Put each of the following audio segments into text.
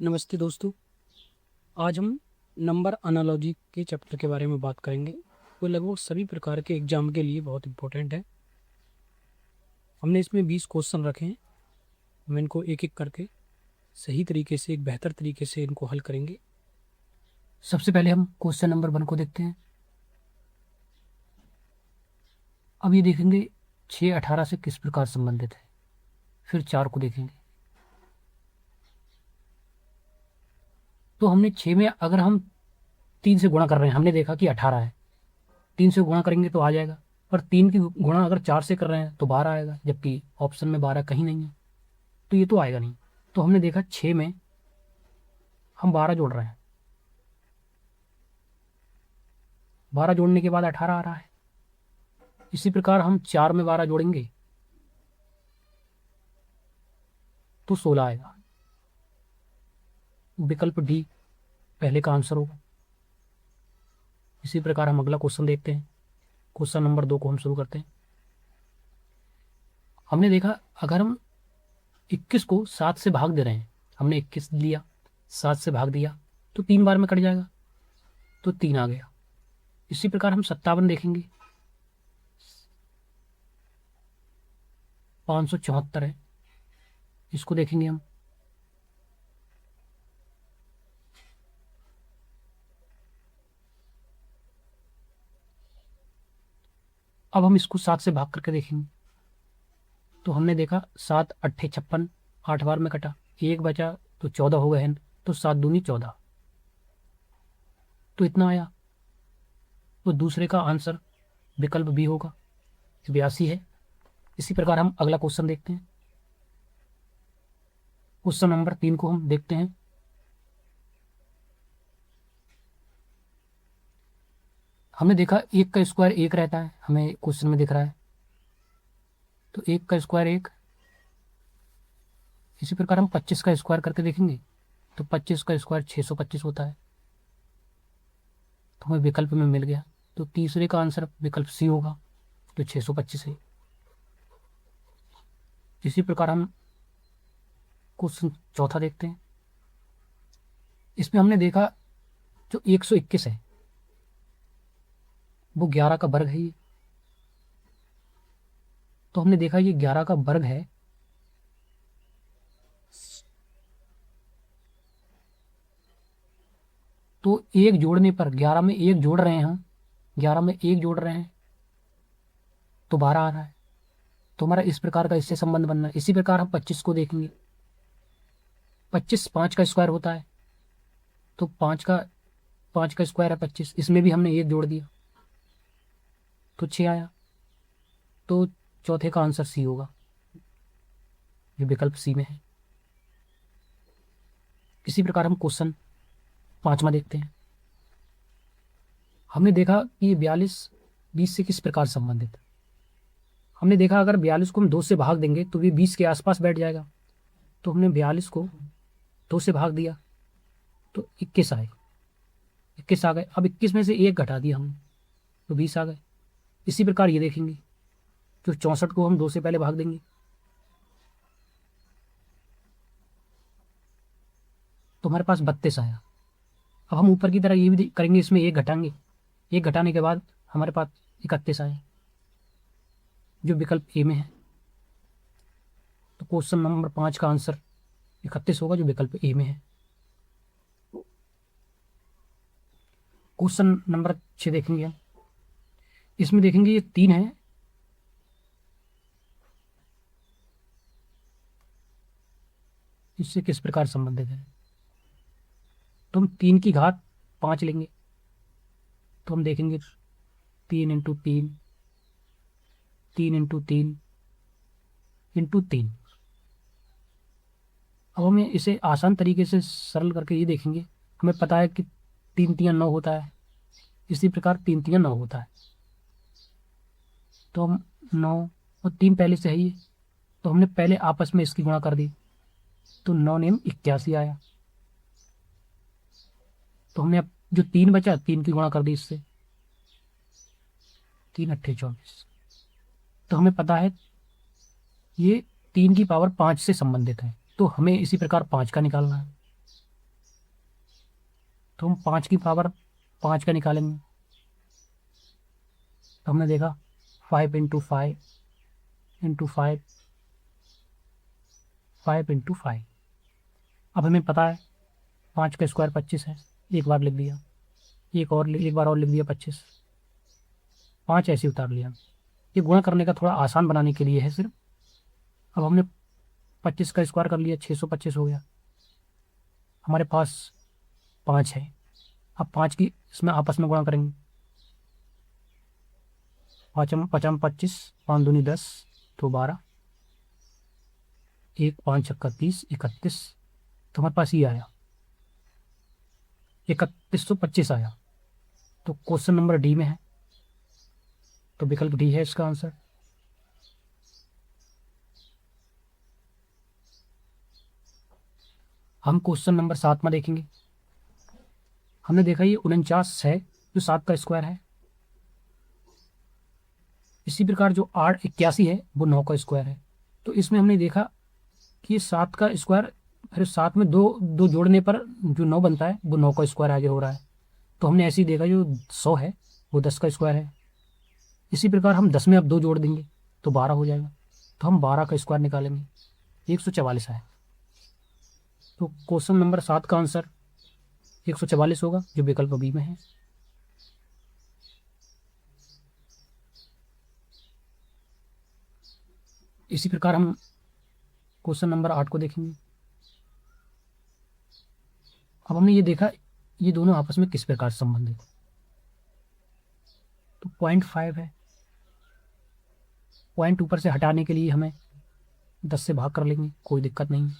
नमस्ते दोस्तों। आज हम नंबर एनालॉजी के चैप्टर के बारे में बात करेंगे। वो लगभग सभी प्रकार के एग्जाम के लिए बहुत इंपॉर्टेंट है। हमने इसमें 20 क्वेश्चन रखे हैं। हम इनको एक एक करके सही तरीके से, एक बेहतर तरीके से इनको हल करेंगे। सबसे पहले हम क्वेश्चन नंबर 1 को देखते हैं। अब ये देखेंगे 6-18 से किस प्रकार संबंधित है। फिर 4 को देखेंगे। तो हमने 6 में अगर हम 3 से गुणा कर रहे हैं, हमने देखा कि 18 है, 3 से गुणा करेंगे तो आ जाएगा। पर 3 की गुणा अगर 4 से कर रहे हैं तो 12 आएगा, जबकि ऑप्शन में 12 कहीं नहीं है, तो ये तो आएगा नहीं। तो हमने देखा 6 में हम 12 जोड़ रहे हैं, 12 जोड़ने के बाद 18 आ रहा है। इसी प्रकार हम 4 में 12 जोड़ेंगे तो 16 आएगा। विकल्प डी पहले का आंसर होगा। इसी प्रकार हम अगला क्वेश्चन देखते हैं। क्वेश्चन नंबर 2 को हम शुरू करते हैं। हमने देखा अगर हम 21 को 7 से भाग दे रहे हैं, हमने 21 लिया, 7 से भाग दिया तो 3 बार में कट जाएगा, तो 3 आ गया। इसी प्रकार हम 57 देखेंगे, 574 है, इसको देखेंगे हम। अब हम इसको 7 से भाग करके देखेंगे। तो हमने देखा 7 अट्ठे 56, 8 बार में कटा, 1 बचा तो 14 हो गए हैं, तो 7 दूनी 14, तो इतना आया। तो दूसरे का आंसर विकल्प बी होगा, 82 है। इसी प्रकार हम अगला क्वेश्चन देखते हैं। क्वेश्चन नंबर 3 को हम देखते हैं। हमने देखा 1 का स्क्वायर 1 रहता है, हमें क्वेश्चन में दिख रहा है, तो 1 का स्क्वायर 1। इसी प्रकार हम 25 का स्क्वायर करके देखेंगे, तो 25 का स्क्वायर 625 होता है, तो हमें विकल्प में मिल गया। तो तीसरे का आंसर विकल्प सी होगा, जो 625 है। इसी प्रकार हम क्वेश्चन चौथा देखते हैं। इसमें हमने देखा जो 121 है वो 11 का वर्ग है ये। तो हमने देखा ये 11 का वर्ग है, तो एक जोड़ने पर 11 में 1 जोड़ रहे हैं हम, 11 में 1 जोड़ रहे हैं तो 12 आ रहा है। तो हमारा इस प्रकार का इससे संबंध बनना है। इसी प्रकार हम 25 को देखेंगे। 25 5 का स्क्वायर होता है, तो 5 का स्क्वायर है 25, इसमें भी हमने 1 जोड़ दिया तो 6 आया। तो चौथे का आंसर सी होगा, जो विकल्प सी में है। इसी प्रकार हम क्वेश्चन 5वां देखते हैं। हमने देखा कि ये 42 20 से किस प्रकार संबंधित है। हमने देखा अगर 42 को हम 2 से भाग देंगे तो ये 20 के आसपास बैठ जाएगा, तो हमने 42 को 2 से भाग दिया तो 21 आए, 21 आ गए। अब 21 में से 1 घटा दिया हमने तो 20 आ गए। इसी प्रकार ये देखेंगे, जो 64 को हम 2 से पहले भाग देंगे तो हमारे पास 32 आया। अब हम ऊपर की तरह ये भी करेंगे, इसमें 1 घटाएंगे, 1 घटाने के बाद हमारे पास 31 आया, जो विकल्प ए में है। तो क्वेश्चन नंबर 5 का आंसर 31 होगा, जो विकल्प ए में है। क्वेश्चन नंबर 6 देखेंगे हम। इसमें देखेंगे ये 3 है, इससे किस प्रकार संबंधित है। तो हम 3 की घात 5 लेंगे, तो हम देखेंगे 3 इंटू 3, 3 इंटू 3 इंटू 3। अब हमें इसे आसान तरीके से सरल करके ये देखेंगे। हमें पता है कि 3 3 9 होता है, इसी प्रकार 3 3 9 होता है, तो हम 9 और 3 पहले से है ही, तो हमने पहले आपस में इसकी गुणा कर दी, तो 9 नेम 81 आया। तो हमने अब जो 3 बचा 3 की गुणा कर दी इससे, 3 अट्ठे 24। तो हमें पता है ये 3 की पावर 5 से संबंधित है, तो हमें इसी प्रकार 5 का निकालना है। तो हम 5 की पावर 5 का निकालेंगे। तो हमने देखा 5 इंटू 5 इंटू 5, 5 इंटू 5। अब हमें पता है 5 का स्क्वायर 25 है, एक बार लिख दिया, एक बार और लिख दिया 25, 5 ऐसे उतार लिया। ये गुणा करने का थोड़ा आसान बनाने के लिए है सिर्फ। अब हमने 25 का स्क्वायर कर लिया, 625 हो गया। हमारे पास 5 है। अब 5 की इसमें आपस में गुणा करेंगे। पाँचम पचम 25, 5 दूनी 10, तो 12, 1 5 छक्का 30, 31। तो हमारे पास ये आया 3125 आया। तो क्वेश्चन नंबर डी में है, तो विकल्प डी है इसका आंसर। हम क्वेश्चन नंबर 7 में देखेंगे। हमने देखा ये 49 है जो 7 का स्क्वायर है। इसी प्रकार जो 81 है वो 9 का स्क्वायर है। तो इसमें हमने देखा कि ये 7 का स्क्वायर, फिर 7 में दो दो जोड़ने पर जो 9 बनता है वो 9 का स्क्वायर आगे हो रहा है। तो हमने ऐसे ही देखा जो 100 है वो 10 का स्क्वायर है। इसी प्रकार हम 10 में अब 2 जोड़ देंगे तो 12 हो जाएगा। तो हम 12 का स्क्वायर निकालेंगे, 144 है। तो क्वेश्चन नंबर 7 का आंसर 144 होगा, जो विकल्प बी में है। इसी प्रकार हम क्वेश्चन नंबर 8 को देखेंगे। अब हमने ये देखा ये दोनों आपस में किस प्रकार संबंधित। तो 0.5 है, पॉइंट ऊपर से हटाने के लिए हमें 10 से भाग कर लेंगे, कोई दिक्कत नहीं।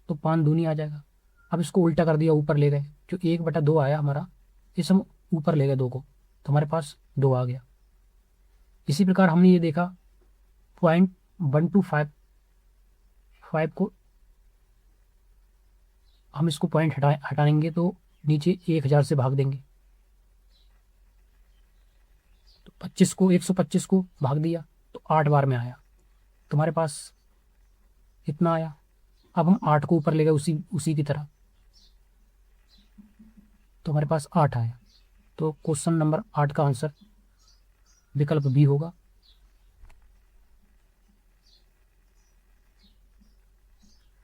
तो 5 दूनी आ जाएगा। अब इसको उल्टा कर दिया, ऊपर ले गए, जो 1/2 आया हमारा, इस हम ऊपर ले गए 2 को, तो हमारे पास 2 आ गया। इसी प्रकार हमने ये देखा 0.125 5 को हम इसको पॉइंट हटाएंगे तो नीचे 1000 से भाग देंगे। तो 125 को भाग दिया तो 8 बार में आया, तो हमारे पास इतना आया। अब हम 8 को ऊपर ले गए उसी उसी की तरह, तो हमारे पास 8 आया। तो क्वेश्चन नंबर 8 का आंसर विकल्प बी होगा।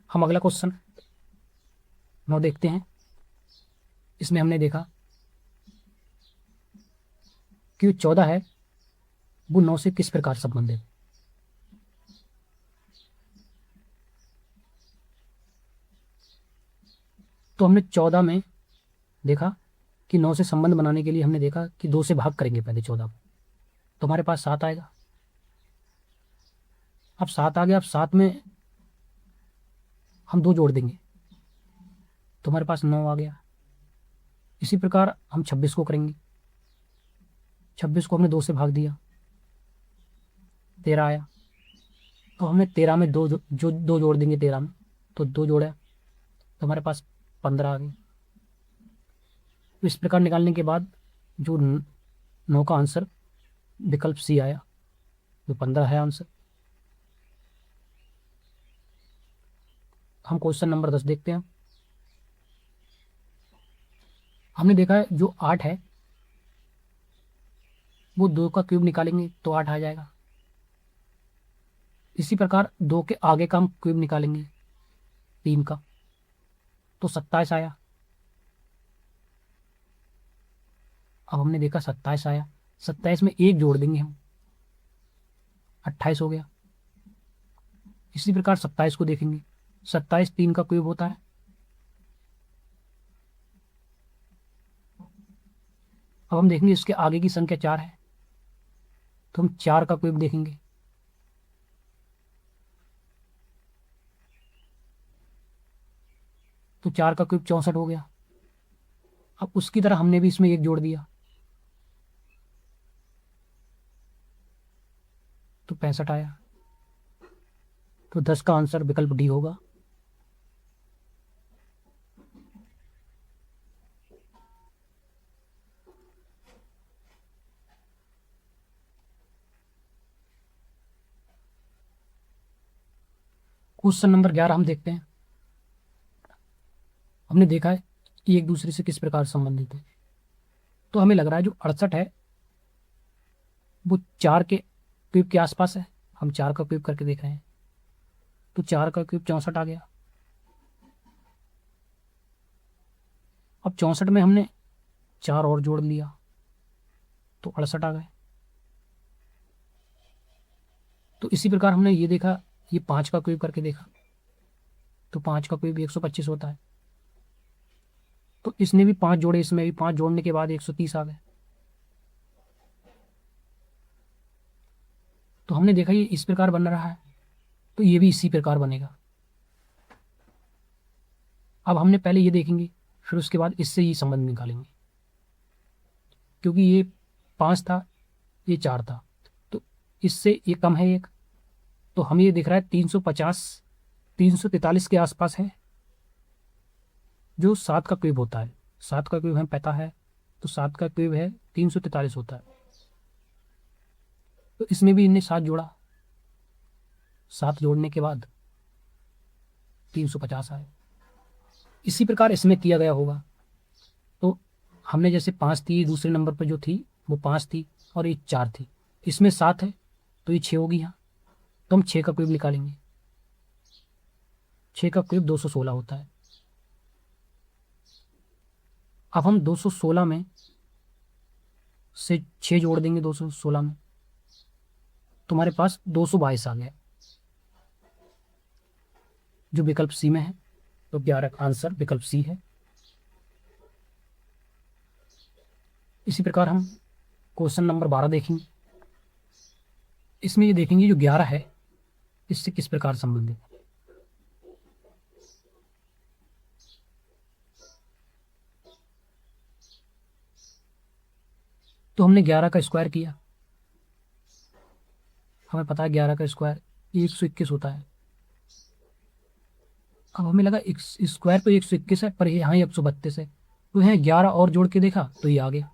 हम अगला क्वेश्चन 9 देखते हैं। इसमें हमने देखा कि 14 है वो 9 से किस प्रकार संबंधित है। तो हमने 14 में देखा कि 9 से संबंध बनाने के लिए हमने देखा कि 2 से भाग करेंगे पहले 14 को, तो हमारे पास 7 आएगा। अब 7 आ गया, अब 7 में हम 2 जोड़ देंगे तो हमारे पास 9 आ गया। इसी प्रकार हम 26 को करेंगे, 26 को हमने 2 से भाग दिया, 13 आया। तो हमने 13 में 2 जोड़ देंगे, 13 में तो 2 जोड़ा तो हमारे पास 15 आ गए। तो इस प्रकार निकालने के बाद जो 9 का आंसर विकल्प सी आया, जो 15 है आंसर। हम क्वेश्चन नंबर 10 देखते हैं। हमने देखा है जो 8 है वो 2 का क्यूब निकालेंगे तो 8 आ जाएगा। इसी प्रकार 2 के आगे का हम क्यूब निकालेंगे 3 का, तो 27 आया। अब हमने देखा 27 आया, 27 में 1 जोड़ देंगे हम, 28 हो गया। इसी प्रकार 27 को देखेंगे, 27 3 का क्यूब होता है। अब हम देखेंगे इसके आगे की संख्या 4 है, तो हम 4 का क्यूब देखेंगे, तो 4 का क्यूब 64 हो गया। अब उसकी तरह हमने भी इसमें 1 जोड़ दिया तो 65 आया। तो 10 का आंसर विकल्प डी होगा। क्वेश्चन नंबर 11 हम देखते हैं। हमने देखा है कि एक दूसरे से किस प्रकार संबंधित है। तो हमें लग रहा है जो 68 है वो 4 के क्यूब के आसपास है। हम 4 का क्यूब करके देख रहे हैं, तो 4 का क्यूब 64 आ गया। अब 64 में हमने 4 और जोड़ लिया तो 68 आ गए। तो इसी प्रकार हमने ये देखा, ये 5 का क्यूब करके देखा तो 5 का क्यूब 125 होता है। तो इसने भी 5 जोड़े, इसमें भी 5 जोड़ने के बाद 130 आ गए। तो हमने देखा ये इस प्रकार बन रहा है, तो ये भी इसी प्रकार बनेगा। अब हमने पहले ये देखेंगे, फिर उसके बाद इससे ये संबंध निकालेंगे, क्योंकि ये 5 था, ये 4 था, तो इससे ये कम है एक। तो हमें ये दिख रहा है 350 343 के आसपास है, जो 7 का क्यूब होता है। 7 का क्यूब हमें पता है, तो 7 का क्यूब है 343 होता है। तो इसमें भी इनने 7 जोड़ा, 7 जोड़ने के बाद 350 आए। इसी प्रकार इसमें किया गया होगा। तो हमने जैसे 5 थी, दूसरे नंबर पर जो थी वो 5 थी और ये 4 थी, इसमें 7 है तो ये 6 होगी यहाँ। तो हम 6 का क्यूब निकालेंगे। 6 का क्यूब 216 होता है। अब हम 216 में से 6 जोड़ देंगे 216 में, तुम्हारे पास 222 आ गया, जो विकल्प सी में है। तो 11 का आंसर विकल्प सी है। इसी प्रकार हम क्वेश्चन नंबर 12 देखेंगे। इसमें ये देखेंगे जो 11 है इससे किस प्रकार संबंधित है। तो हमने 11 का स्क्वायर किया, हमें पता है 11 का स्क्वायर 121 होता है। अब हमें लगा स्क्वायर तो 121 है, पर यहाँ 132 है, तो यहाँ 11 और जोड़ के देखा तो ये आ गया।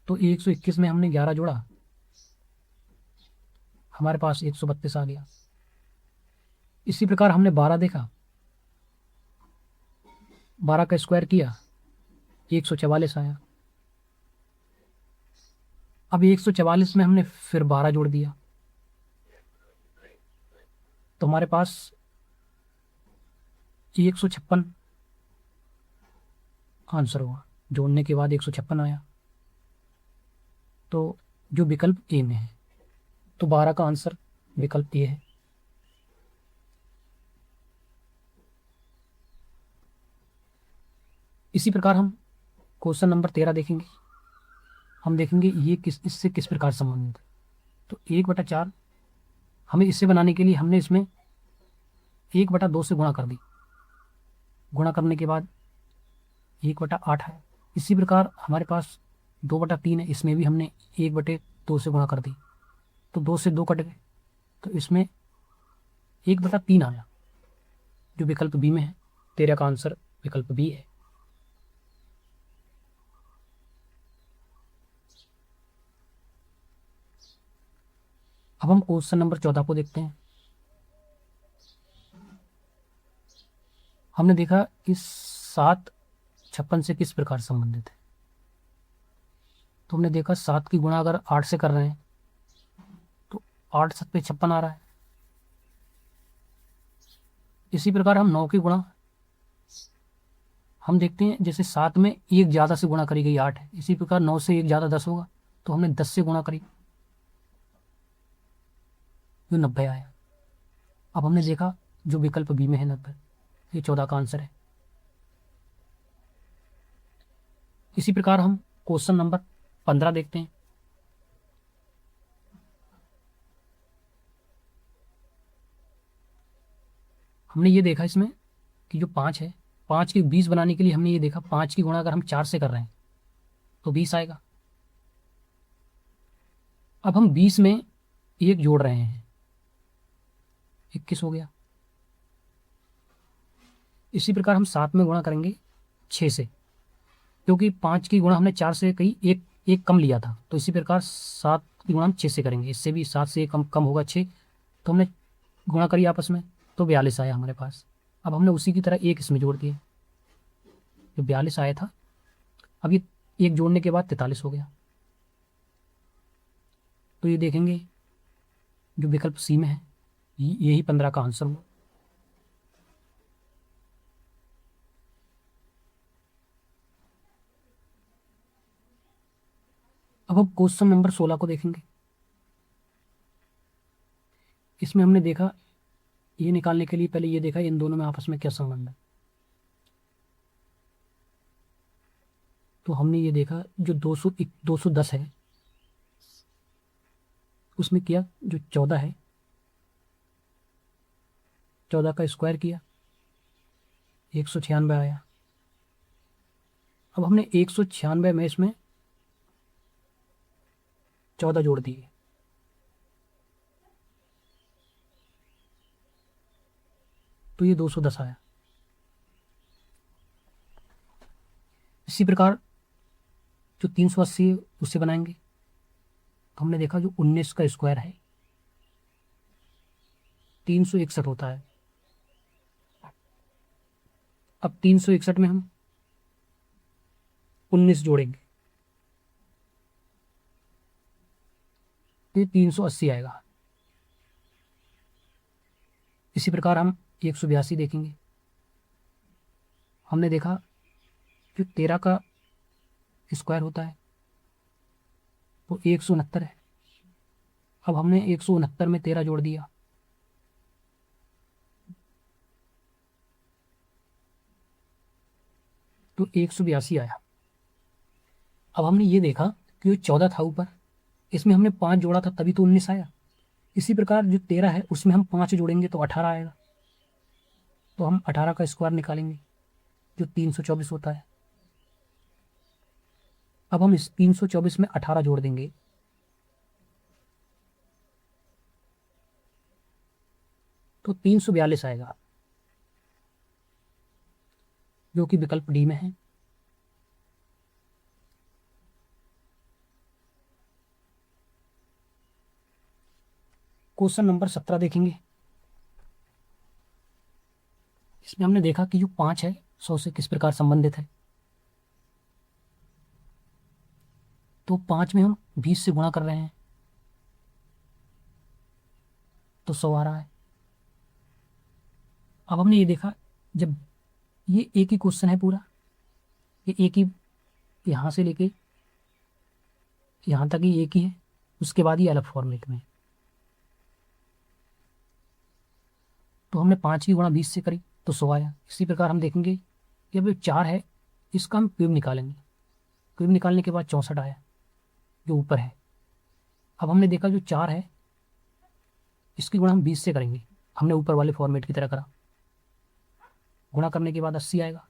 तो 121 में हमने 11 जोड़ा, हमारे पास 132 आ गया। इसी प्रकार हमने 12 देखा, 12 का स्क्वायर किया 144 आया। अब 144 में हमने फिर 12 जोड़ दिया, तो हमारे पास 156 आंसर हुआ। जोड़ने के बाद 156 आया, तो जो विकल्प ए में है, तो 12 का आंसर विकल्प ए है। इसी प्रकार हम क्वेश्चन नंबर 13 देखेंगे। हम देखेंगे ये इससे किस प्रकार संबंधित है। तो 1/4 हमें इससे बनाने के लिए हमने इसमें 1/2 से गुणा कर दी, गुणा करने के बाद 1/8 है। इसी प्रकार हमारे पास 2/3 है, इसमें भी हमने 1/2 से गुणा कर दी, तो 2 से 2 कट गए, तो इसमें 1/3 आया, जो विकल्प बी में है। 13 का आंसर विकल्प बी है। अब हम क्वेश्चन नंबर 14 को देखते हैं। हमने देखा कि 7 56 से किस प्रकार संबंधित है। तो हमने देखा 7 की गुणा अगर 8 से कर रहे हैं तो 8 7 पे 56 आ रहा है। इसी प्रकार हम 9 की गुणा हम देखते हैं, जैसे 7 में एक ज़्यादा से गुणा करी गई 8 है, इसी प्रकार 9 से एक ज़्यादा 10 होगा, तो हमने 10 से गुणा करी, जो 90 आया। अब हमने देखा जो विकल्प बी में है 90, ये 14 का आंसर है। इसी प्रकार हम क्वेश्चन नंबर 15 देखते हैं। हमने ये देखा इसमें कि जो 5 है, 5 की 20 बनाने के लिए हमने ये देखा 5 की गुणा अगर हम 4 से कर रहे हैं तो 20 आएगा। अब हम 20 में एक जोड़ रहे हैं, 21 हो गया। इसी प्रकार हम 7 में गुणा करेंगे 6 से, क्योंकि 5 की गुणा हमने 4 से कही, एक कम लिया था, तो इसी प्रकार 7 की गुणा हम 6 से करेंगे। इससे भी 7 से एक कम होगा 6, तो हमने गुणा करिए आपस में तो 42 आया हमारे पास। अब हमने उसी की तरह एक इसमें जोड़ दिए, जो 42 आया था, अब ये एक जोड़ने के बाद 43 हो गया। तो ये देखेंगे जो विकल्प सी में है यही 15 का आंसर हुआ। अब हम क्वेश्चन नंबर 16 को देखेंगे। इसमें हमने देखा, ये निकालने के लिए पहले ये देखा इन दोनों में आपस में क्या संबंध है। तो हमने ये देखा जो 210 है उसमें किया जो 14 है, 14 का स्क्वायर किया 196 आया। अब हमने 196 में इसमें 14 जोड़ दिए, तो ये 210 आया। इसी प्रकार जो 380 है उससे बनाएंगे। तो हमने देखा जो 19 का स्क्वायर है 361 होता है। अब 361 में हम 19 जोड़ेंगे तो ये 380 आएगा। इसी प्रकार हम 182 देखेंगे। हमने देखा जो 13 का स्क्वायर होता है वो 169 है। अब हमने 169 में 13 जोड़ दिया तो 182 आया। अब हमने ये देखा कि जो 14 था ऊपर, इसमें हमने 5 जोड़ा था तभी तो 19 आया। इसी प्रकार जो 13 है उसमें हम 5 जोड़ेंगे तो 18 आएगा। तो हम 18 का स्क्वायर निकालेंगे जो 324 होता है। अब हम इस 324 में 18 जोड़ देंगे तो 342 आएगा, जो कि विकल्प डी में है। क्वेश्चन नंबर 17 देखेंगे। इसमें हमने देखा कि जो 5 है 100 से किस प्रकार संबंधित है। तो 5 में हम 20 से गुणा कर रहे हैं तो 100 आ रहा है। अब हमने ये देखा जब ये एक ही क्वेश्चन है पूरा, ये एक ही यहाँ से लेके यहाँ तक ही एक ही है, उसके बाद ही अलग फॉर्मेट में। तो हमने 5 की गुणा 20 से करी तो 100 आया। इसी प्रकार हम देखेंगे कि अब 4 है इसका हम क्यूब निकालेंगे। क्यूब निकालने के बाद 64 आया जो ऊपर है। अब हमने देखा जो 4 है इसकी गुणा हम 20 से करेंगे, हमने ऊपर वाले फॉर्मेट की तरह करा। गुणा करने के बाद 80 आएगा।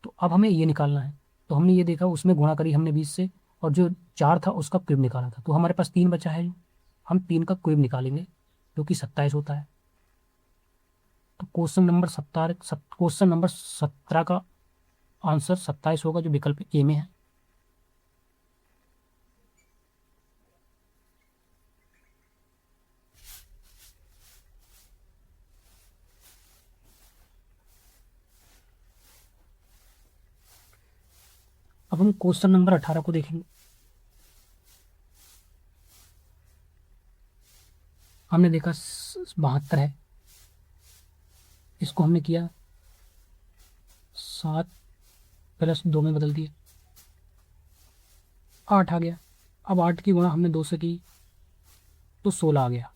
तो अब हमें ये निकालना है। तो हमने ये देखा उसमें गुणा करी हमने 20 से, और जो 4 था उसका क्यूब निकाला था। तो हमारे पास 3 बचा है, हम 3 का क्यूब निकालेंगे जो कि 27 होता है। तो क्वेश्चन नंबर 17 का आंसर 27 होगा, जो विकल्प ए में है। अब हम क्वेश्चन नंबर 18 को देखेंगे। हमने देखा 72 है, इसको हमने किया 7 प्लस 2 में बदल दिया, 8 आ गया। अब 8 की गुणा हमने 2 से की तो 16 आ गया।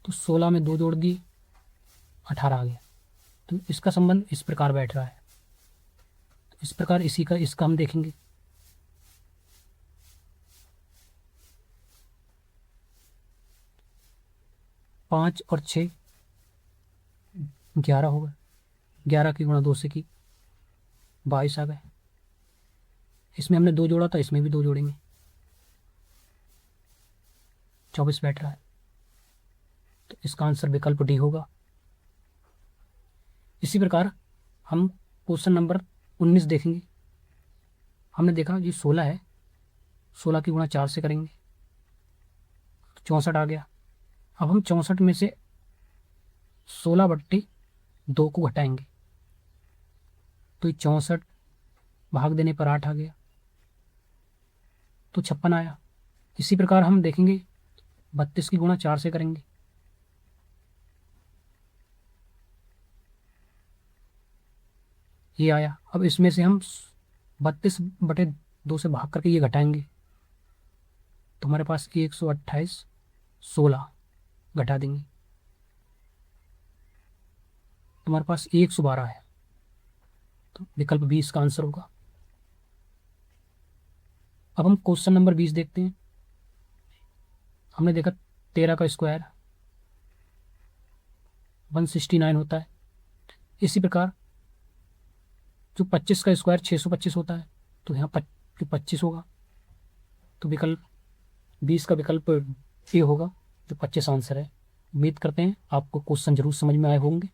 तो 16 में 2 जोड़ दिए 18 आ गया। तो इसका संबंध इस प्रकार बैठ रहा है। तो इस प्रकार इसका हम देखेंगे। पाँच और 6 11 होगा, 11 की गुणा 2 से की 22 आ गए। इसमें हमने 2 जोड़ा था, इसमें भी 2 जोड़ेंगे, 24 बैठ रहा है। तो इसका आंसर विकल्प डी होगा। इसी प्रकार हम क्वेश्चन नंबर 19 देखेंगे। हमने देखा ये 16 है, 16 की गुणा 4 से करेंगे तो 64 आ गया। अब हम 64 में से 16/2 को घटाएंगे, तो ये 64 भाग देने पर 8 आ गया, तो 56 आया। इसी प्रकार हम देखेंगे 32 की गुणा 4 से करेंगे, ये आया। अब इसमें से हम 32/2 से भाग करके ये घटाएंगे, तो हमारे पास 128 16 घटा देंगे, तो हमारे पास 112 है। तो विकल्प 20 का आंसर होगा। अब हम क्वेश्चन नंबर 20 देखते हैं। हमने देखा 13 का स्क्वायर 169 होता है। इसी प्रकार जो 25 का स्क्वायर 625 होता है, तो यहाँ 25 होगा, तो विकल्प 20 का विकल्प ए होगा, जो 25 आंसर है। उम्मीद करते हैं आपको क्वेश्चन जरूर समझ में आए होंगे।